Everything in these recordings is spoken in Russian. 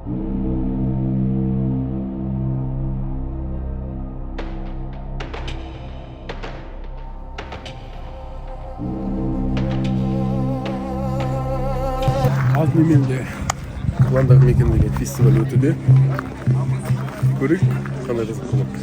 Azmiminde Wandermekende Festival ötede Kırık kamerası kullanmak.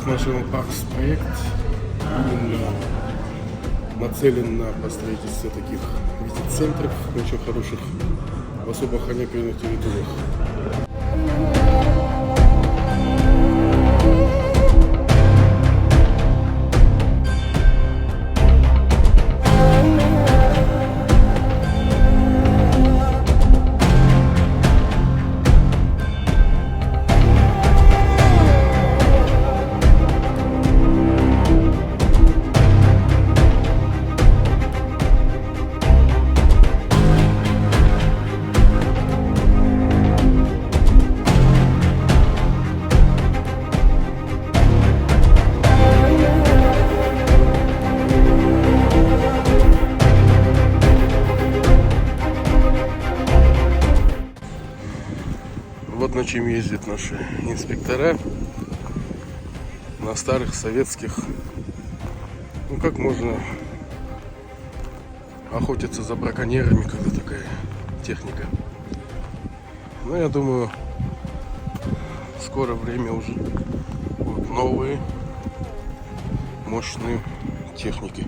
National Parks проект именно нацелен на построительство таких визит-центров, очень хороших, в особо охраняемых территориях. Вот на чем ездят наши инспектора, на старых советских. Ну как можно охотиться за браконьерами, когда такая техника? Но я думаю, в скорое время уже будут новые мощные техники.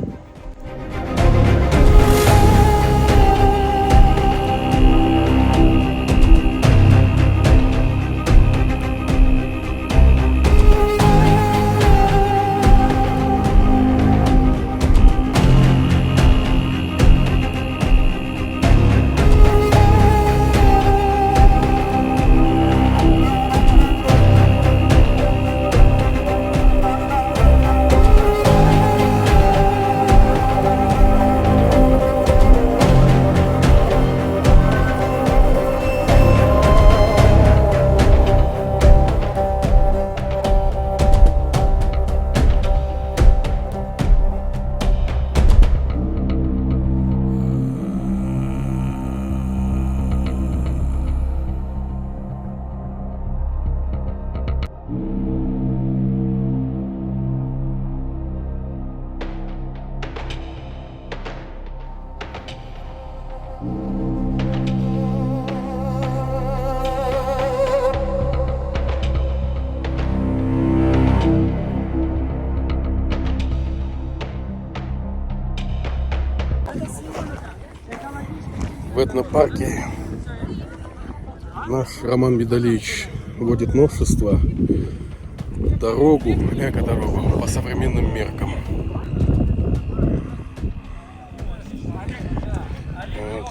В этнопарке наш Роман Медалевич вводит новшество, дорогу, эко-дорогу по современным меркам. Вот.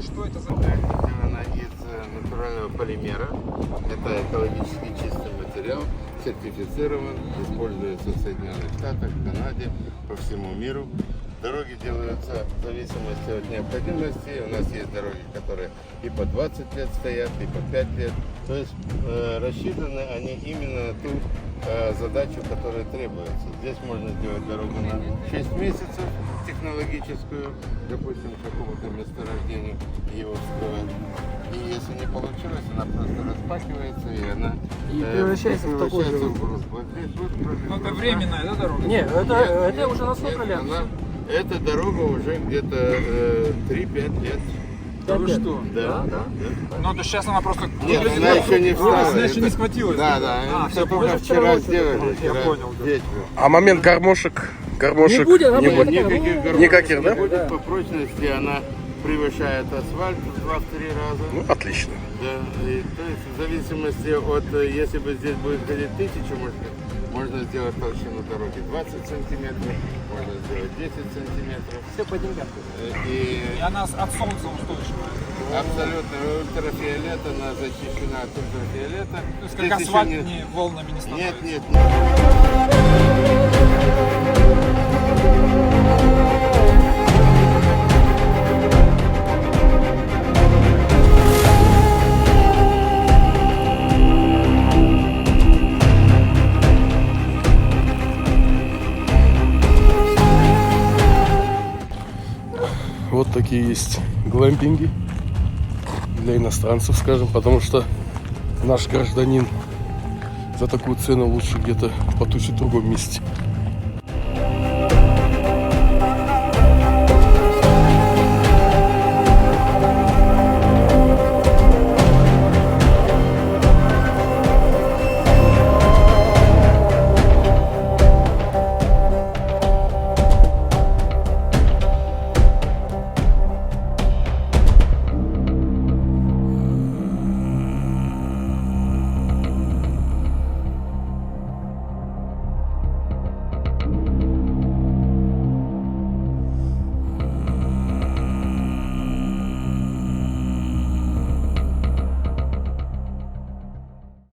Что это за... Сделано из натурального полимера. Это экологически чистый материал, сертифицирован, используется в Соединенных Штатах, в Канаде, по всему миру. Дороги делаются в зависимости от необходимости. У нас есть дороги, которые и по 20 лет стоят, и по 5 лет. То есть рассчитаны они именно на ту задачу, которая требуется. Здесь можно сделать дорогу на 6 месяцев, технологическую, допустим, какого-то месторождения его вскроют. И если не получилось, она просто распахивается, и она превращается в такой же груз. Вот здесь вот, ну, это временная, да, дорога? Нет, это уже на сколько лет? Эта дорога уже где-то 3-5 лет. Да вы что? Да. Ну, то сейчас она просто... Нет, она еще не встала. Она еще не схватилась. Да, все только вчера сделали. Я понял. А момент гармошек Не будет, не будет. Никаких гармошек Никаких, да? не будет. По прочности она превышает асфальт в 2-3 раза. Ну, отлично. Да, и, то есть в зависимости от, если бы здесь будет ходить 1000, можно сделать толщину дороги 20 сантиметров, можно сделать 10 сантиметров. Все по деньгам. И И она от солнца устойчивая. абсолютно ультрафиолет, она защищена от ультрафиолета. То есть Здесь как еще асфальт не- не волнами не становится. Нет, нет, нет. Вот такие есть глэмпинги для иностранцев, скажем, потому что наш гражданин за такую цену лучше где-то потусить в другом месте.